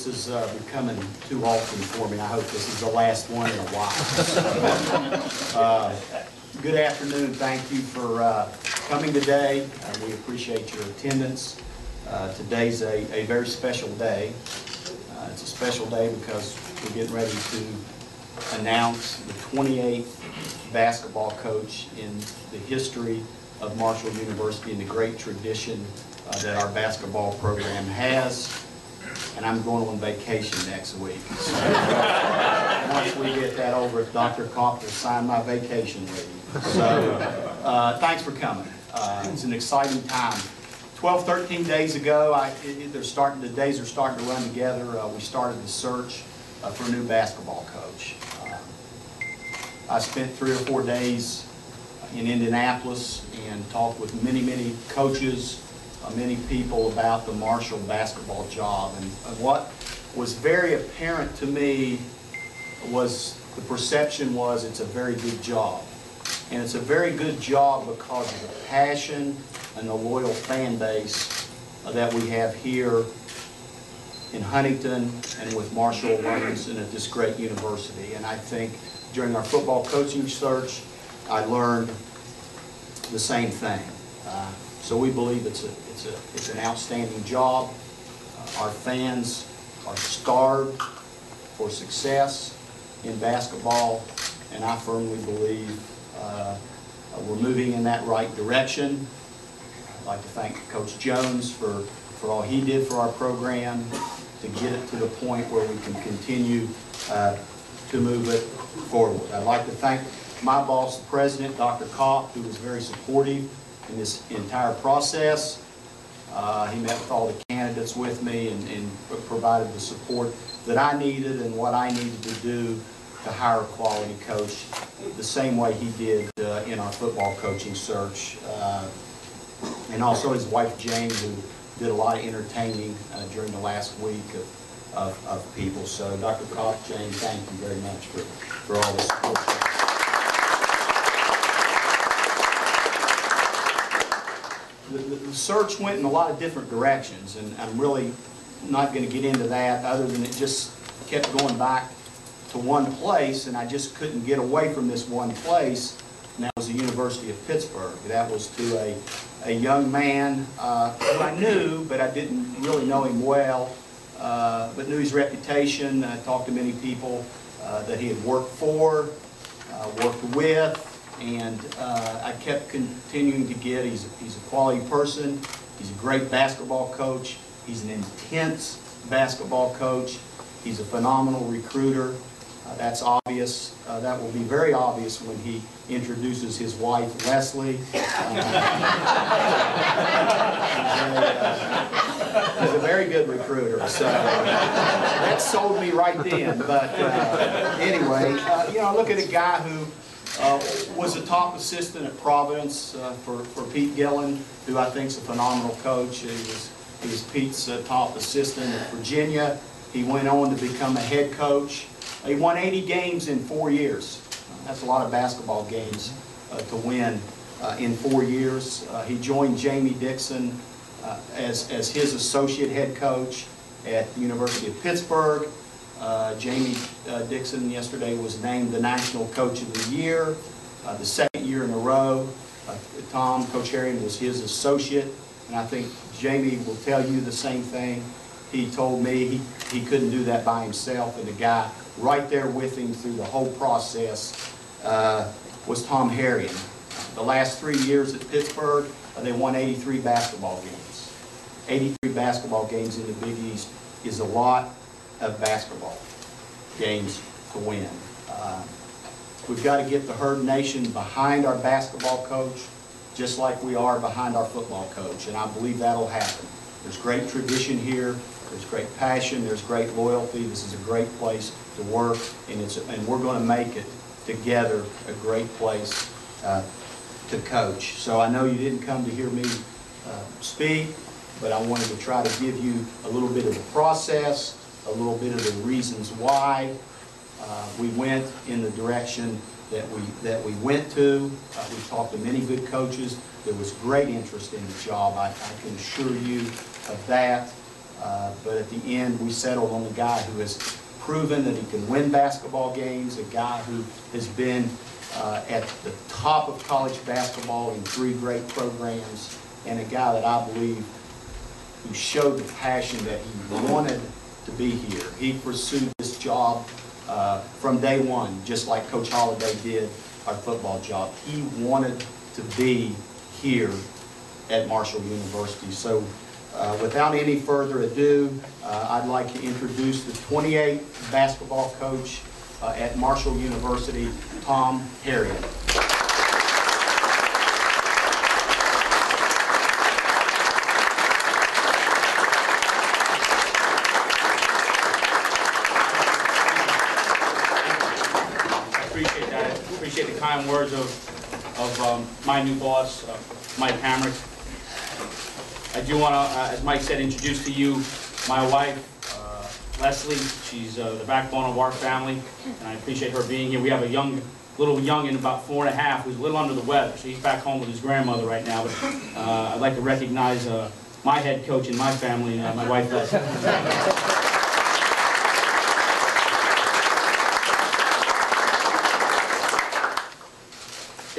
this is becoming too often for me. I hope this is the last one in a while. Good afternoon. Thank you for coming today. We appreciate your attendance. Today's a very special day. It's a special day because we're getting ready to announce the 28th basketball coach in the history of Marshall University and the great tradition that our basketball program has. And I'm going on vacation next week. So once we get that over, Dr. Kopp will sign my vacation leave. So thanks for coming. It's an exciting time. 12, 13 days ago, the days are starting to run together. We started the search for a new basketball coach. I spent 3 or 4 days in Indianapolis and talked with many coaches, many people about the Marshall basketball job. And what was very apparent to me was the perception was it's a very good job. And it's a very good job because of the passion and the loyal fan base that we have here in Huntington and with Marshall alums and at this great university. And I think during our football coaching search, I learned the same thing. So we believe it's an outstanding job. Our fans are starved for success in basketball, and I firmly believe we're moving in that right direction. I'd like to thank Coach Jones for all he did for our program to get it to the point where we can continue to move it forward. I'd like to thank my boss, the president, Dr. Kopp, who was very supportive in this entire process. He met with all the candidates with me and provided the support that I needed and what I needed to do to hire a quality coach the same way he did in our football coaching search. And also his wife, Jane, who did a lot of entertaining during the last week of people. So Dr. Kopp, Jane, thank you very much for all the support. The search went in a lot of different directions, and I'm really not going to get into that other than it just kept going back to one place, and I just couldn't get away from this one place, and that was the University of Pittsburgh. That was to a young man who I knew, but I didn't really know him well, but knew his reputation. I talked to many people that he had worked for, worked with, and I kept continuing to get, he's a quality person, he's a great basketball coach, he's an intense basketball coach, he's a phenomenal recruiter. That's obvious. That will be very obvious when he introduces his wife, Leslie. He's a very good recruiter, so that sold me right then. But anyway, look at a guy who was a top assistant at Providence for Pete Gillen, who I think is a phenomenal coach. He was Pete's top assistant at Virginia. He went on to become a head coach. He won 80 games in 4 years. That's a lot of basketball games to win in 4 years. He joined Jamie Dixon as his associate head coach at the University of Pittsburgh. Jamie Dixon yesterday was named the National Coach of the Year, the second year in a row. Coach Herrion was his associate, and I think Jamie will tell you the same thing. He told me he couldn't do that by himself, and the guy right there with him through the whole process was Tom Herrion. The last 3 years at Pittsburgh, they won 83 basketball games. 83 basketball games in the Big East is a lot of basketball games to win. We've got to get the Herd Nation behind our basketball coach, just like we are behind our football coach, and I believe that'll happen. There's great tradition here, there's great passion, there's great loyalty. This is a great place to work, and we're going to make it together a great place to coach. So I know you didn't come to hear me speak, but I wanted to try to give you a little bit of the process, a little bit of the reasons why we went in the direction that we went to. We talked to many good coaches. There was great interest in the job. I can assure you of that. But at the end, we settled on the guy who has proven that he can win basketball games, a guy who has been at the top of college basketball in 3 great programs, and a guy that I believe who showed the passion that he wanted to be here. He pursued this job from day one, just like Coach Holliday did our football job. He wanted to be here at Marshall University. So without any further ado, I'd like to introduce the 28th basketball coach at Marshall University, Tom Herrion. Appreciate the kind words of my new boss, Mike Hamrick. I do want to, as Mike said, introduce to you my wife, Leslie. She's the backbone of our family, and I appreciate her being here. We have a little youngin, about 4 and a half, who's a little under the weather, so he's back home with his grandmother right now. But I'd like to recognize my head coach in my family, my wife, Leslie.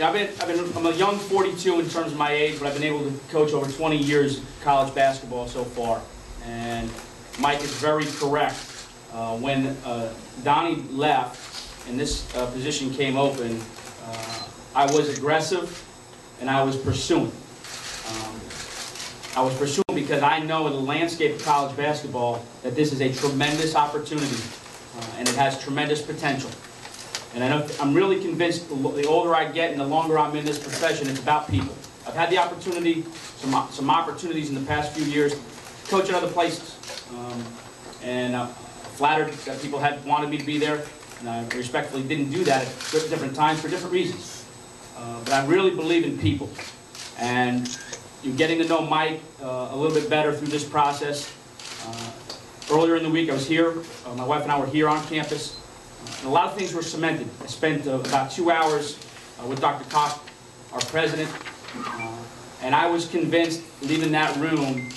I'm a young 42 in terms of my age, but I've been able to coach over 20 years college basketball so far. And Mike is very correct. When Donnie left and this position came open, I was aggressive and I was pursuing. I was pursuing because I know in the landscape of college basketball that this is a tremendous opportunity and it has tremendous potential. And I'm really convinced the older I get and the longer I'm in this profession, it's about people. I've had the opportunity, some opportunities in the past few years to coach at other places. And flattered that people had wanted me to be there, and I respectfully didn't do that at different times for different reasons. But I really believe in people. And you're getting to know Mike a little bit better through this process. Earlier in the week I was here, my wife and I were here on campus. And a lot of things were cemented. I spent about 2 hours with Dr. Kopp, our president, and I was convinced, leaving that room,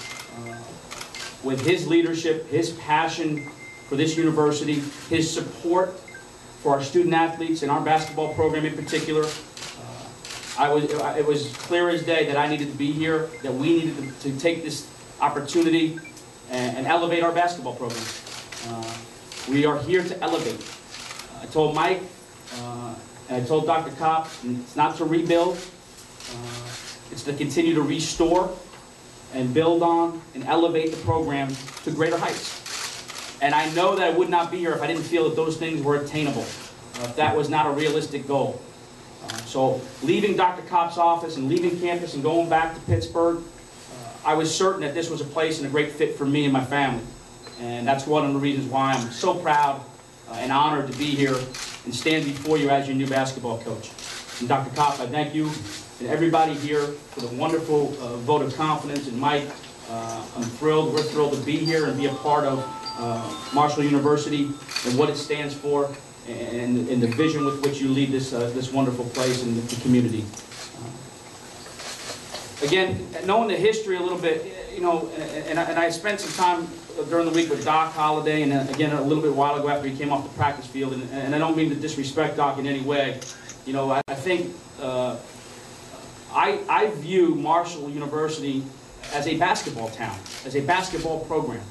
with his leadership, his passion for this university, his support for our student athletes and our basketball program in particular, it was clear as day that I needed to be here, that we needed to take this opportunity and elevate our basketball program. We are here to elevate. I told Mike, and I told Dr. Kopp, it's not to rebuild, it's to continue to restore and build on and elevate the program to greater heights. And I know that I would not be here if I didn't feel that those things were attainable, if that was not a realistic goal. So leaving Dr. Kopp's office and leaving campus and going back to Pittsburgh, I was certain that this was a place and a great fit for me and my family. And that's one of the reasons why I'm so proud and honored to be here and stand before you as your new basketball coach. And Dr. Kopp, I thank you and everybody here for the wonderful vote of confidence. And Mike, I'm thrilled, we're thrilled to be here and be a part of Marshall University and what it stands for and the vision with which you lead this, this wonderful place and the community. Again, knowing the history a little bit, you know, and I spent some time during the week with Doc Holliday, and again a little bit while ago after he came off the practice field, and I don't mean to disrespect Doc in any way. You know, I think I view Marshall University as a basketball town, as a basketball program.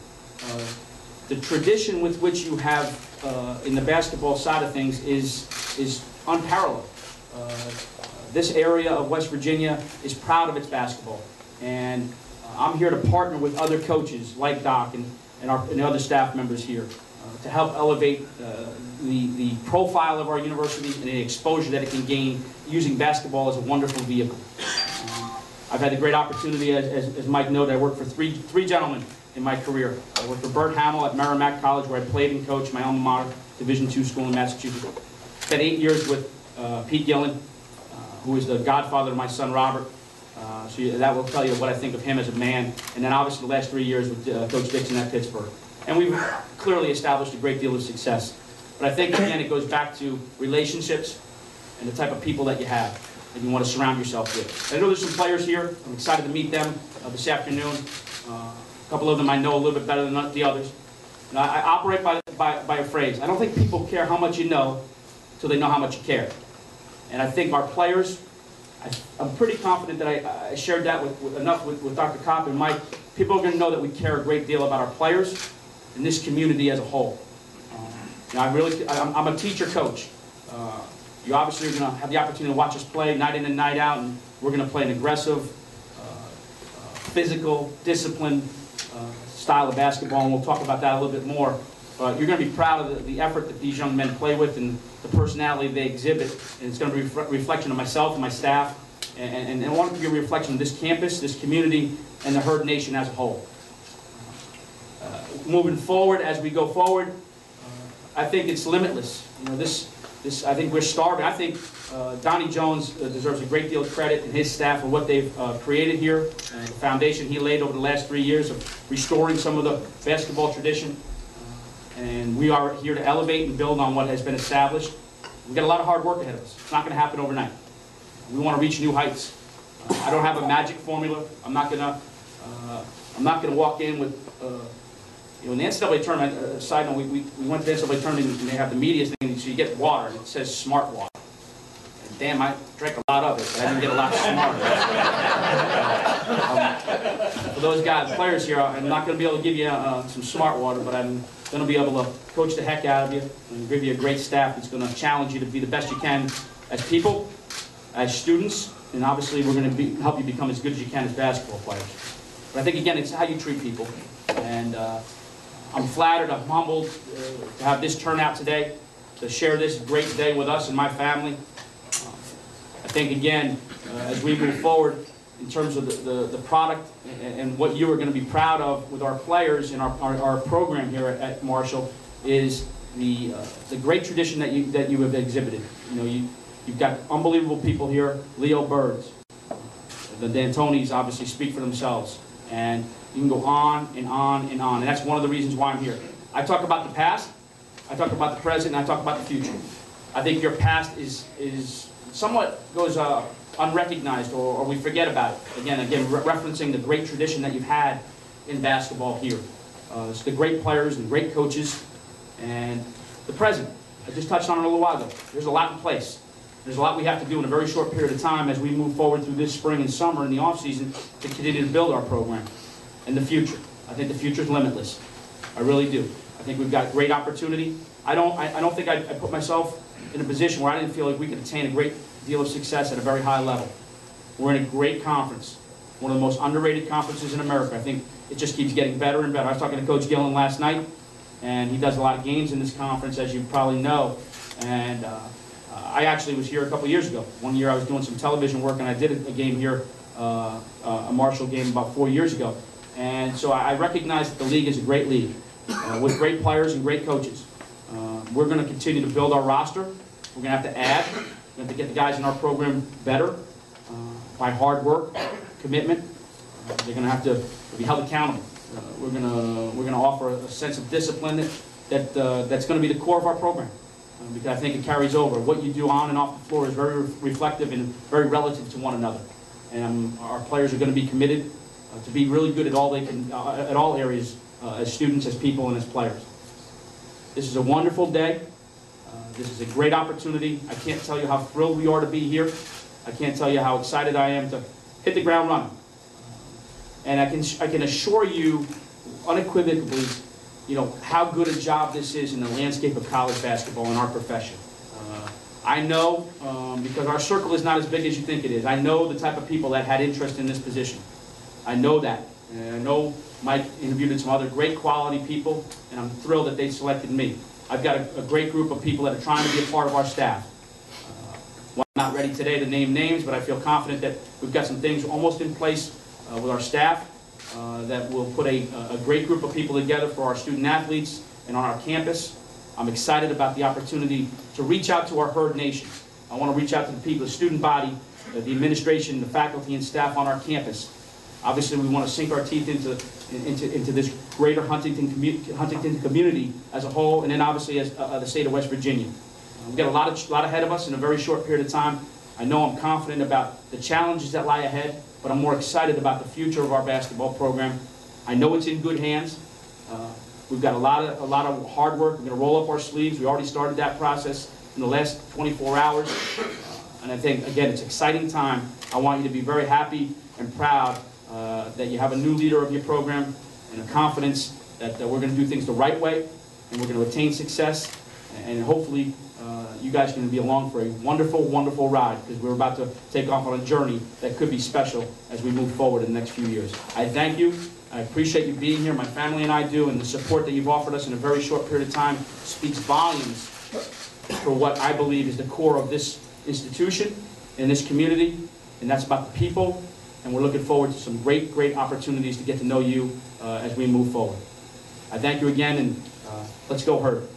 The tradition with which you have in the basketball side of things is unparalleled. This area of West Virginia is proud of its basketball, and I'm here to partner with other coaches like Doc and other staff members here to help elevate the profile of our university and the exposure that it can gain using basketball as a wonderful vehicle. I've had the great opportunity, as Mike noted, I worked for three gentlemen in my career. I worked for Bert Hamill at Merrimack College, where I played and coached, my alma mater, Division II school in Massachusetts. Spent 8 years with Pete Gillen, who is the godfather of my son Robert. So that will tell you what I think of him as a man. And then obviously the last 3 years with Coach Dixon at Pittsburgh. And we've clearly established a great deal of success. But I think, again, it goes back to relationships and the type of people that you have that you want to surround yourself with. I know there's some players here. I'm excited to meet them this afternoon. A couple of them I know a little bit better than the others. And I operate by a phrase. I don't think people care how much you know until they know how much you care. And I think our players, I'm pretty confident that I shared that enough with Dr. Kopp and Mike. People are going to know that we care a great deal about our players and this community as a whole. I'm a teacher coach. You obviously are going to have the opportunity to watch us play night in and night out, and we're going to play an aggressive, physical, disciplined style of basketball, and we'll talk about that a little bit more. But you're going to be proud of the effort that these young men play with and the personality they exhibit, and it's going to be a reflection of myself and my staff, and I want it to be a reflection of this campus, this community, and the Herd Nation as a whole. Moving forward, as we go forward, I think it's limitless. You know, I think we're starving. I think Donnie Jones deserves a great deal of credit and his staff for what they've created here, the foundation he laid over the last 3 years of restoring some of the basketball tradition. And we are here to elevate and build on what has been established. We've got a lot of hard work ahead of us. It's not going to happen overnight. We want to reach new heights. I don't have a magic formula. I'm not going to walk in with. In the NCAA tournament, side note, we went to the NCAA tournament and they have the media thing, so you get water, and it says smart water. And damn, I drank a lot of it, but I didn't get a lot smarter. For those guys, players here, I'm not going to be able to give you some smart water, but I'm going to be able to coach the heck out of you and give you a great staff that's going to challenge you to be the best you can as people, as students, and obviously we're going to help you become as good as you can as basketball players. But I think, again, it's how you treat people. And I'm flattered, I'm humbled to have this turnout today, to share this great day with us and my family. I think, again, as we move forward in terms of the product and what you are going to be proud of with our players and our program here at Marshall is the great tradition that you have exhibited. You know, you've got unbelievable people here. Leo Birds, the D'Antonis obviously speak for themselves. And you can go on and on and on. And that's one of the reasons why I'm here. I talk about the past, I talk about the present, and I talk about the future. I think your past is somewhat goes unrecognized, or we forget about it. Again, referencing the great tradition that you've had in basketball here. It's the great players and great coaches. And the present, I just touched on it a little while ago. There's a lot in place. There's a lot we have to do in a very short period of time as we move forward through this spring and summer in the off-season to continue to build our program. And the future. I think the future is limitless. I really do. I think we've got great opportunity. I don't think I put myself in a position where I didn't feel like we could attain a great deal of success at a very high level. We're in a great conference, one of the most underrated conferences in America. I think it just keeps getting better and better. I was talking to Coach Gillen last night, and he does a lot of games in this conference, as you probably know. And I actually was here a couple years ago. One year I was doing some television work, and I did a game here, a Marshall game about 4 years ago. And so I recognize that the league is a great league with great players and great coaches. We're going to continue to build our roster. We're going to have to add. We're going to have to get the guys in our program better by hard work, commitment. They're going to have to be held accountable. We're going to offer a sense of discipline that's going to be the core of our program. Because I think it carries over. What you do on and off the floor is very reflective and very relative to one another. And our players are going to be committed to be really good at all areas, as students, as people, and as players. This is a wonderful day. This is a great opportunity. I can't tell you how thrilled we are to be here. I can't tell you how excited I am to hit the ground running. And I can assure you unequivocally, you know, how good a job this is in the landscape of college basketball in our profession. I know, because our circle is not as big as you think it is, I know the type of people that had interest in this position. I know that. And I know Mike interviewed some other great quality people, and I'm thrilled that they selected me. I've got a great group of people that are trying to be a part of our staff. Well, I'm not ready today to name names, but I feel confident that we've got some things almost in place with our staff that will put a great group of people together for our student athletes and on our campus. I'm excited about the opportunity to reach out to our Herd Nation. I want to reach out to the people, the student body, the administration, the faculty and staff on our campus. Obviously, we want to sink our teeth into this greater Huntington community as a whole, and then obviously as the state of West Virginia. We've got a lot ahead of us in a very short period of time. I know I'm confident about the challenges that lie ahead, but I'm more excited about the future of our basketball program. I know it's in good hands. We've got a lot of hard work. We're going to roll up our sleeves. We already started that process in the last 24 hours. And I think, again, it's an exciting time. I want you to be very happy and proud that you have a new leader of your program and a confidence that we're going to do things the right way and we're going to attain success. And hopefully, you guys are going to be along for a wonderful, wonderful ride because we're about to take off on a journey that could be special as we move forward in the next few years. I thank you. I appreciate you being here. My family and I do, and the support that you've offered us in a very short period of time speaks volumes for what I believe is the core of this institution and this community, and that's about the people. And we're looking forward to some great, great opportunities to get to know you as we move forward. I thank you again, and let's go Herd.